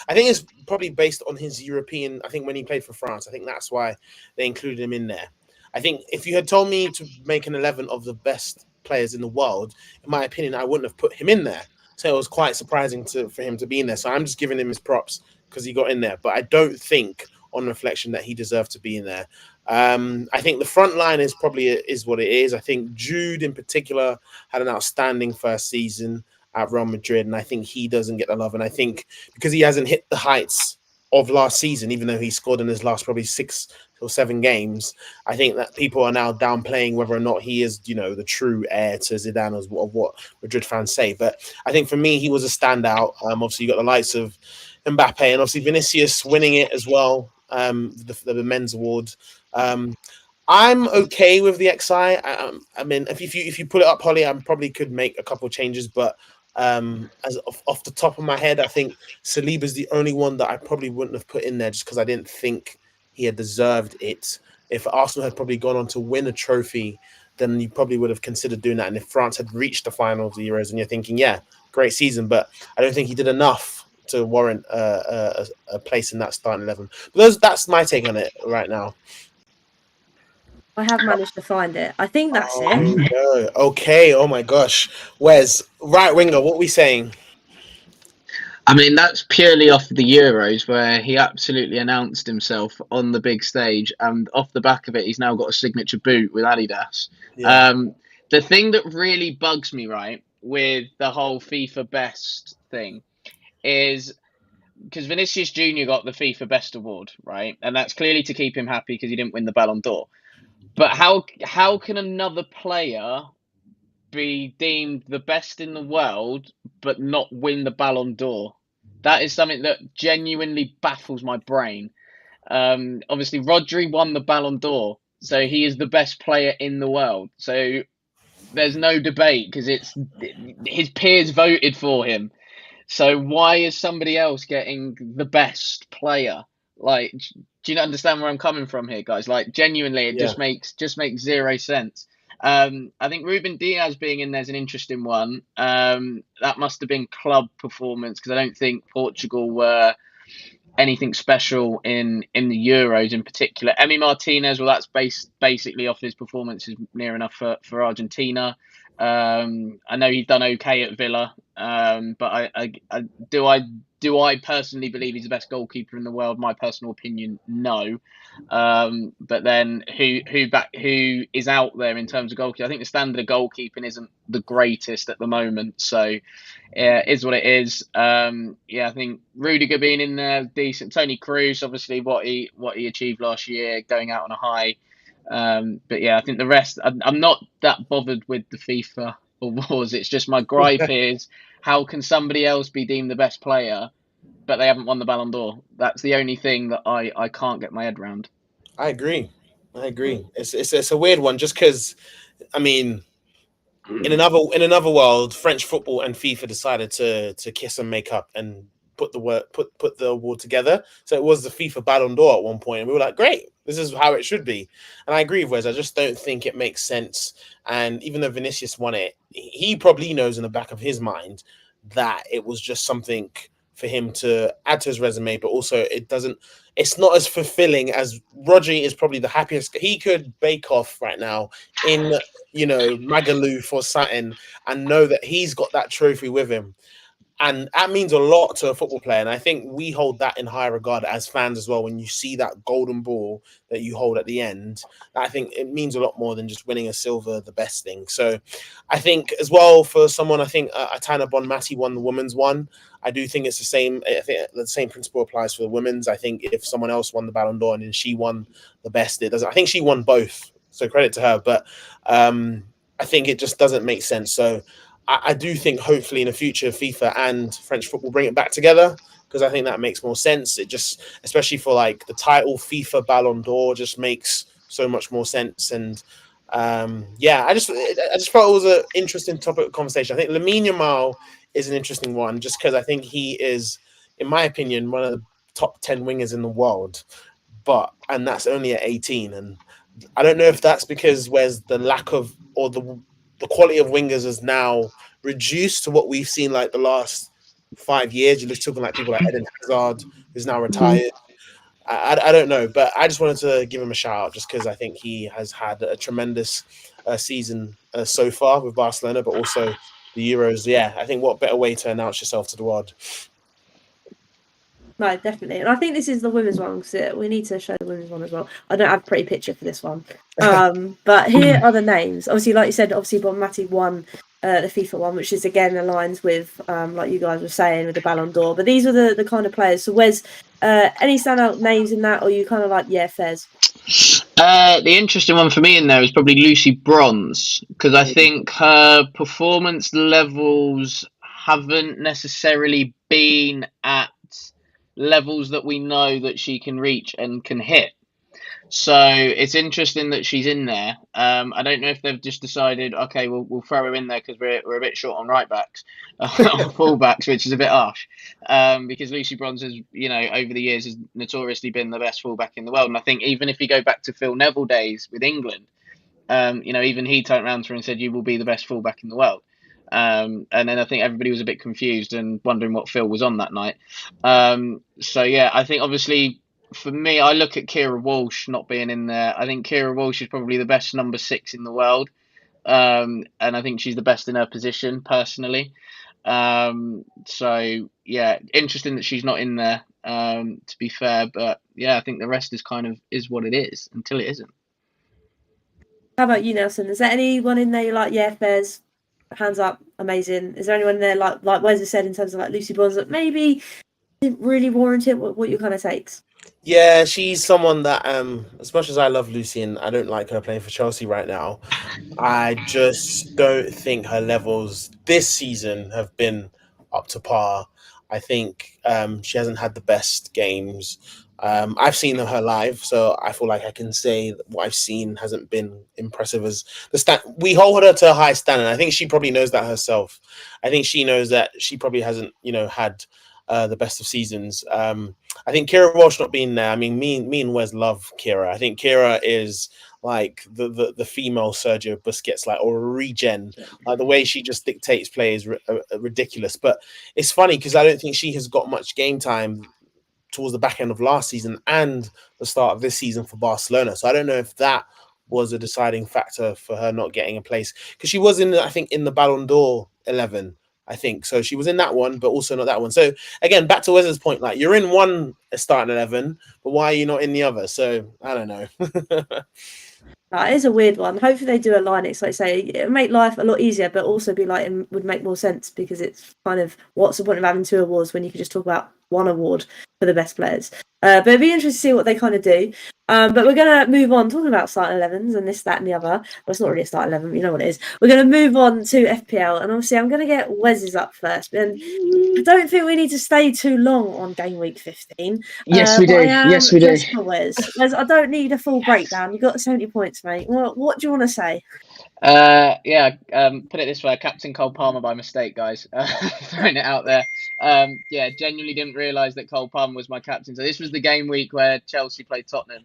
I think it's probably based on his European. I think when he played for France, I think that's why they included him in there. I think if you had told me to make an 11 of the best players in the world, in my opinion, I wouldn't have put him in there. So it was quite surprising for him to be in there. So I'm just giving him his props because he got in there. But I don't think, on reflection, that he deserved to be in there. I think the front line is what it is. I think Jude in particular had an outstanding first season at Real Madrid, and I think he doesn't get the love. And I think because he hasn't hit the heights of last season, even though he scored in his last probably 6 or 7 games, I think that people are now downplaying whether or not he is, the true heir to Zidane, of what Madrid fans say. But I think for me, he was a standout. Obviously, you got the likes of Mbappe and obviously Vinicius winning it as well, the men's award. I'm okay with the XI. I mean, if you put it up, Hollie, I probably could make a couple changes, but as off the top of my head, I think Saliba's the only one that I probably wouldn't have put in there just because I didn't think he had deserved it. If Arsenal had probably gone on to win a trophy, then you probably would have considered doing that. And if France had reached the final of the Euros, and you're thinking, yeah, great season, but I don't think he did enough to warrant a place in that starting 11. But that's my take on it right now. I have managed to find it. I think that's it. No. Okay. Oh my gosh. Wes, right winger, what are we saying? I mean, that's purely off the Euros, where he absolutely announced himself on the big stage, and off the back of it, he's now got a signature boot with Adidas. Yeah. The thing that really bugs me, right, with the whole FIFA Best thing is because Vinicius Jr. got the FIFA Best award, right? And that's clearly to keep him happy because he didn't win the Ballon d'Or. But how can another player be deemed the best in the world but not win the Ballon d'Or? That is something that genuinely baffles my brain. Obviously, Rodri won the Ballon d'Or, so he is the best player in the world. So there's no debate because his peers voted for him. So why is somebody else getting the best player? Like, do you understand where I'm coming from here, guys? Like, genuinely, it just makes zero sense. I think Ruben Diaz being in there is an interesting one. That must have been club performance because I don't think Portugal were anything special in the Euros in particular. Emi Martinez, well, that's basically off his performances near enough for Argentina. I know he's done okay at Villa, but do I personally believe he's the best goalkeeper in the world? My personal opinion, no. But then who is out there in terms of goalkeeping? I think the standard of goalkeeping isn't the greatest at the moment, so is what it is. I think Rudiger being in there decent. Toni Kroos, obviously what he achieved last year, going out on a high. But yeah, I think the rest, I'm not that bothered with the FIFA awards. It's just my gripe is how can somebody else be deemed the best player but they haven't won the Ballon d'Or. That's the only thing that I can't get my head around. I agree. It's a weird one, just because I mean, in another world, French football and FIFA decided to kiss and make up and put the award together. So it was the FIFA Ballon d'Or at one point, and we were like, great, this is how it should be. And I agree with Wes. I just don't think it makes sense. And even though Vinicius won it, he probably knows in the back of his mind that it was just something for him to add to his resume, but also it's not as fulfilling as Rodri is probably the happiest. He could bake off right now in Magaluf or Satin and know that he's got that trophy with him. And that means a lot to a football player. And I think we hold that in high regard as fans as well. When you see that golden ball that you hold at the end, I think it means a lot more than just winning a silver, the best thing. So I think as well for someone, I think Atana Bonmati won the women's one. I do think it's the same. I think the same principle applies for the women's. I think if someone else won the Ballon d'Or and then she won the best, it doesn't. I think she won both. So credit to her. But I think it just doesn't make sense. So I do think hopefully in the future FIFA and French football bring it back together, because I think that makes more sense. It just, especially for like the title FIFA Ballon d'Or, just makes so much more sense. And I just felt it was an interesting topic of conversation. I think Lamine Yamal is an interesting one, just because I think he is, in my opinion, one of the top 10 wingers in the world, and that's only at 18. And I don't know if that's because where's the lack of, or the quality of wingers is now reduced to what we've seen like the last 5 years. You're just talking like people like Eden Hazard, who's now retired. I don't know, but I just wanted to give him a shout out just because I think he has had a tremendous season so far with Barcelona, but also the Euros. Yeah, I think what better way to announce yourself to the world. No, definitely. And I think this is the women's one, because we need to show the women's one as well. I don't have a pretty picture for this one. But here are the names. Obviously, like you said, Bonmati won the FIFA one, which is again aligns with, like you guys were saying, with the Ballon d'Or. But these were the kind of players. So where's any standout names in that, or you kind of like, yeah, Fez? The interesting one for me in there is probably Lucy Bronze, because I think her performance levels haven't necessarily been at levels that we know that she can reach and can hit. So it's interesting that she's in there. I don't know if they've just decided, okay, we'll throw her in there because we're a bit short on right backs, on fullbacks, which is a bit harsh. Because Lucy Bronze has, over the years has notoriously been the best fullback in the world. And I think even if you go back to Phil Neville days with England, even he turned around to her and said, "You will be the best fullback in the world." And then I think everybody was a bit confused and wondering what Phil was on that night. So yeah, I think obviously for me, I look at Kira Walsh not being in there. I think Kira Walsh is probably the best number 6 in the world. And I think she's the best in her position personally. So yeah, interesting that she's not in there, to be fair, but yeah, I think the rest is what it is until it isn't. How about you, Nelson? Is there anyone in there you're like, yeah, Fez, hands up, amazing? Is there anyone there like Wes has said in terms of like Lucy Bronze that maybe didn't really warrant it? What your kind of takes? Yeah, she's someone that, as much as I love Lucy and I don't like her playing for Chelsea right now, I just don't think her levels this season have been up to par. I think she hasn't had the best games. I've seen her live, so I feel like I can say that what I've seen hasn't been impressive as we hold her to a high standard. I think she probably knows that herself. I think she knows that she probably hasn't, had the best of seasons. I think Kira Walsh not being there. I mean, me and Wes love Kira. I think Kira is like the female Sergio Busquets, like, or a regen. Like the way she just dictates play is ridiculous. But it's funny because I don't think she has got much game time towards the back end of last season and the start of this season for Barcelona. So I don't know if that was a deciding factor for her not getting a place, because she was in the Ballon d'Or 11. I think so. She was in that one, but also not that one. So again, back to Wes's point, like you're in one starting 11, but why are you not in the other? So I don't know. That is a weird one. Hopefully they do align it. So like say it make life a lot easier, but also be like it would make more sense, because it's kind of what's the point of having 2 awards when you could just talk about 1 award for the best players. But it'd be interesting to see what they kind of do. But we're going to move on, talking about starting 11s and this, that, and the other. Well, it's not really a starting 11, but you know what it is. We're going to move on to FPL, and obviously I'm going to get Wes's up first. And I don't think we need to stay too long on game week 15. Yes, we do. I am Yes, we do. just for Wes. Wes, I don't need a full breakdown. You got 70 points, mate. What do you want to say? Put it this way, I captained Cole Palmer by mistake, guys. Throwing it out there. Genuinely didn't realise that Cole Palmer was my captain. So this was the game week where Chelsea played Tottenham,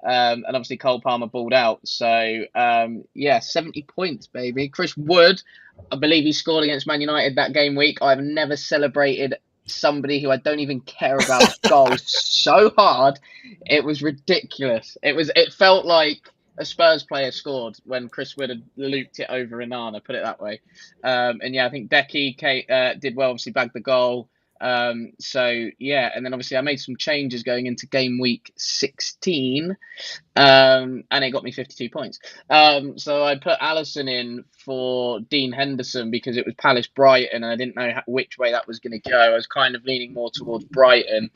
and obviously Cole Palmer balled out. So 70 points, baby. Chris Wood, I believe he scored against Man United that game week. I've never celebrated somebody who I don't even care about goals so hard. It was ridiculous. It felt like a Spurs player scored when Chris Wood had looped it over Inanna, put it that way. I think Decky did well, obviously bagged the goal. And then obviously I made some changes going into game week 16, and it got me 52 points. So I put Allison in for Dean Henderson because it was Palace Brighton, and I didn't know which way that was going to go. I was kind of leaning more towards Brighton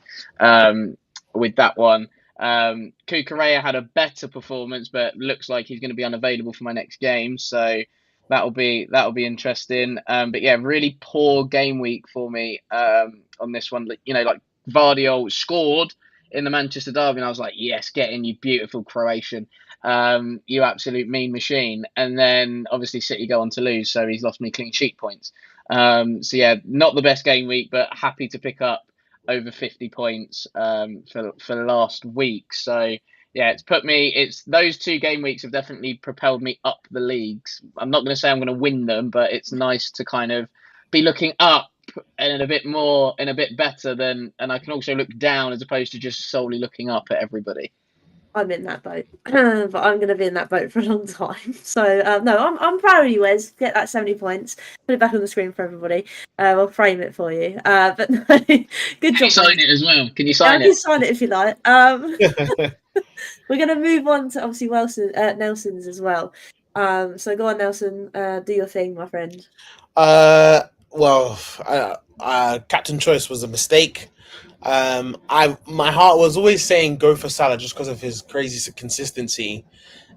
with that one. Kukurea had a better performance, but looks like he's going to be unavailable for my next game, so that'll be interesting. Really poor game week for me on this one. Like Vardiol scored in the Manchester derby, and I was like, yes, get in, you beautiful Croatian, you absolute mean machine. And then obviously City go on to lose, so he's lost me clean sheet points. Not the best game week, but happy to pick up over 50 points for last week. So it's those 2 game weeks have definitely propelled me up the leagues. I'm not going to say I'm going to win them, but it's nice to kind of be looking up and a bit better and I can also look down as opposed to just solely looking up at everybody. I'm in that boat, but I'm going to be in that boat for a long time. So I'm proud of you, Wes. Get that 70 points. Put it back on the screen for everybody. I'll frame it for you. But no, good job. Can you sign it as well? Can you sign it? I can sign it if you like. We're going to move on to obviously Nelson's as well. So go on, Nelson. Do your thing, my friend. Captain choice was a mistake. My heart was always saying go for Salah just because of his crazy consistency,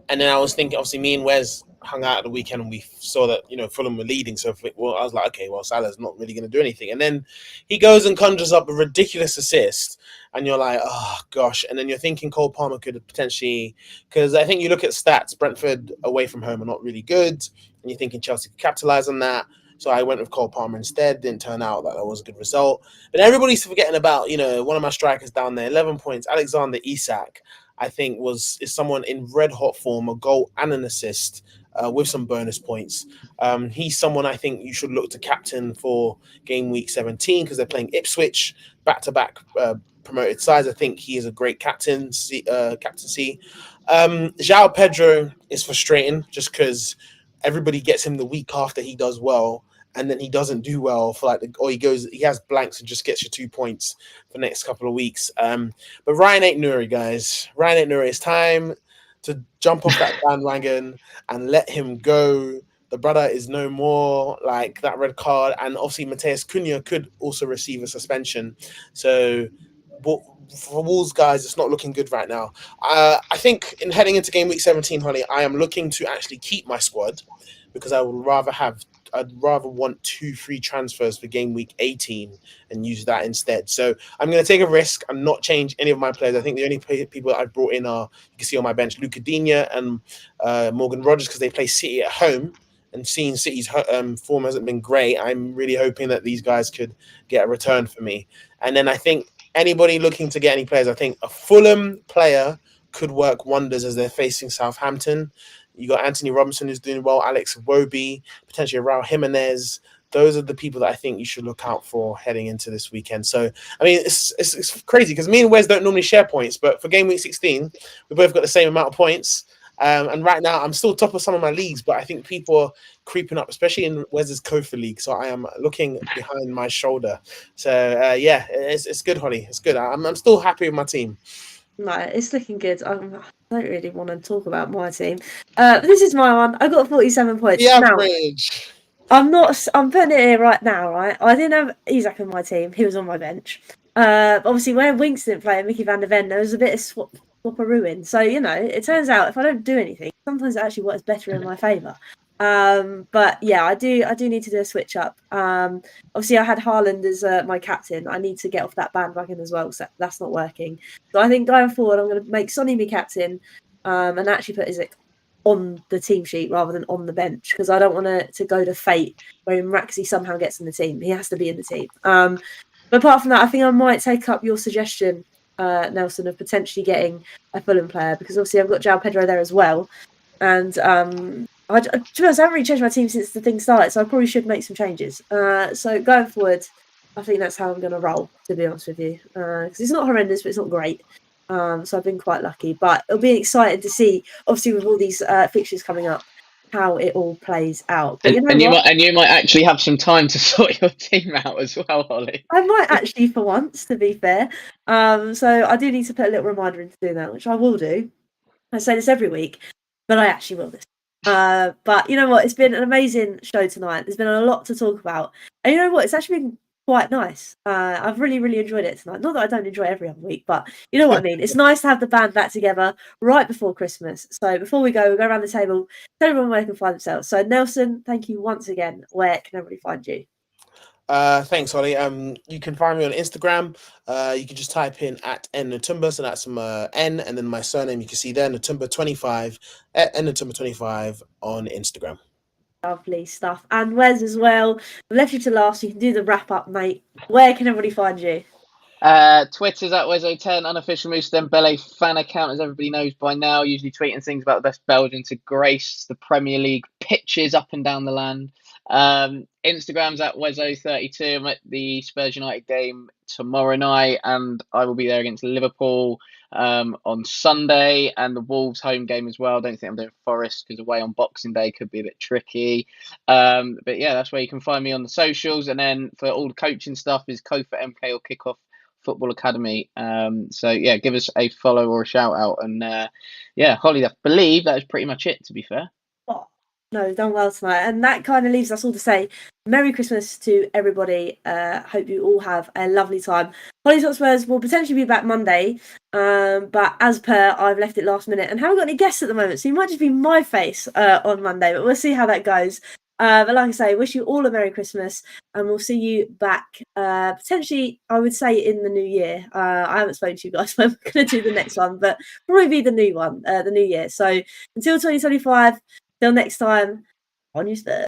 and then I was thinking, obviously, me and Wes hung out at the weekend and we saw that Fulham were leading. So I was like, okay, well, Salah's not really going to do anything, and then he goes and conjures up a ridiculous assist, and you're like, oh gosh, and then you're thinking Cole Palmer could potentially, because I think you look at stats, Brentford away from home are not really good, and you're thinking Chelsea could capitalize on that. So I went with Cole Palmer instead. Didn't turn out that was a good result. But everybody's forgetting about, one of my strikers down there, 11 points, Alexander Isak, I think is someone in red hot form, a goal and an assist with some bonus points. He's someone I think you should look to captain for game week 17 because they're playing Ipswich, back-to-back promoted sides. I think he is a great captaincy. João Pedro is frustrating just because everybody gets him the week after he does well, and then he doesn't do well for he has blanks and just gets you 2 points for the next couple of weeks. But Ryan Aït-Nouri, guys, it's time to jump off that bandwagon and let him go. The brother is no more, like that red card, and obviously Mateus Cunha could also receive a suspension. So for Wolves, guys, it's not looking good right now. I think in heading into game week 17, Hollie, I am looking to actually keep my squad because I'd rather want 2 free transfers for game week 18 and use that instead. So I'm going to take a risk and not change any of my players. I think the only people I've brought in are, you can see on my bench, Luca Digne and Morgan Rogers because they play City at home. And seeing City's form hasn't been great, I'm really hoping that these guys could get a return for me. And then I think anybody looking to get any players, I think a Fulham player could work wonders as they're facing Southampton. You got Anthony Robinson who's doing well, Alex Iwobi, potentially Raul Jimenez. Those are the people that I think you should look out for heading into this weekend. So, I mean, it's crazy because me and Wes don't normally share points, but for game week 16, we both got the same amount of points. And right now, I'm still top of some of my leagues, but I think people are creeping up, especially in Wes's Kofa league. So I am looking behind my shoulder. So, it's good, Hollie. It's good. I'm still happy with my team. No, it's looking good. I don't really want to talk about my team. This is my one. I got 47 points. The average. Now, I'm putting it here right now, right? I didn't have Isak on my team. He was on my bench. Obviously, when Winks didn't play and Mickey van der Ven, there was a bit of swap a ruin. So, it turns out if I don't do anything, sometimes it actually works better in my favour. But yeah, I do need to do a switch up. Obviously I had Haaland as my captain. I need to get off that bandwagon as well, so that's not working. So I think going forward I'm going to make Sonny my captain, and actually put Isaac on the team sheet rather than on the bench, because I don't want to go to fate where Mraxi somehow gets in the team. He has to be in the team. But apart from that, I think I might take up your suggestion, Nelson, of potentially getting a Fulham player, because obviously I've got João Pedro there as well. And to be honest, I haven't really changed my team since the thing started, so I probably should make some changes. So going forward, I think that's how I'm going to roll, to be honest with you. Because it's not horrendous, but it's not great. So I've been quite lucky. But it'll be exciting to see, obviously, with all these fixtures coming up, how it all plays out. But you might actually have some time to sort your team out as well, Hollie. I might actually, for once, to be fair. So I do need to put a little reminder into doing that, which I will do. I say this every week, but I actually will this. But you know what? It's been an amazing show tonight. There's been a lot to talk about. And you know what? It's actually been quite nice. I've really, really enjoyed it tonight. Not that I don't enjoy it every other week, but you know what I mean? It's nice to have the band back together right before Christmas. So before we go, we'll go around the table, tell everyone where they can find themselves. So Nelson, thank you once again. Where can everybody find you? Thanks, Hollie. You can find me on Instagram. You can just type in @Natumba, so that's N, and then my surname you can see there, Natumba25, @Natumba25 on Instagram. Lovely stuff. And Wes as well. I've left you to last, so you can do the wrap up, mate. Where can everybody find you? Twitter's @Wezo10, unofficial Moussa Dembele fan account, as everybody knows by now, usually tweeting things about the best Belgian to grace the Premier League pitches up and down the land. Instagram's @Wezo32. I'm at the Spurs United game tomorrow night, and I will be there against Liverpool on Sunday, and the Wolves home game as well. I don't think I'm doing Forest because away on Boxing Day could be a bit tricky. But yeah, that's where you can find me on the socials. And then for all the coaching stuff is Kofa MK or Kickoff Football Academy. So yeah, give us a follow or a shout out. And yeah, Hollie, I believe that is pretty much it, to be fair. No, done well tonight. And that kind of leaves us all to say Merry Christmas to everybody. Hope you all have a lovely time. Hollie's Hotspurs will potentially be back Monday, but as per, I've left it last minute and haven't got any guests at the moment, so you might just be my face on Monday, but we'll see how that goes. But like I say, wish you all a Merry Christmas, and we'll see you back potentially, I would say, in the new year. I haven't spoken to you guys when we're going to do the next one, but probably be the new one, the new year. So until 2025, till next time, on your Spurs.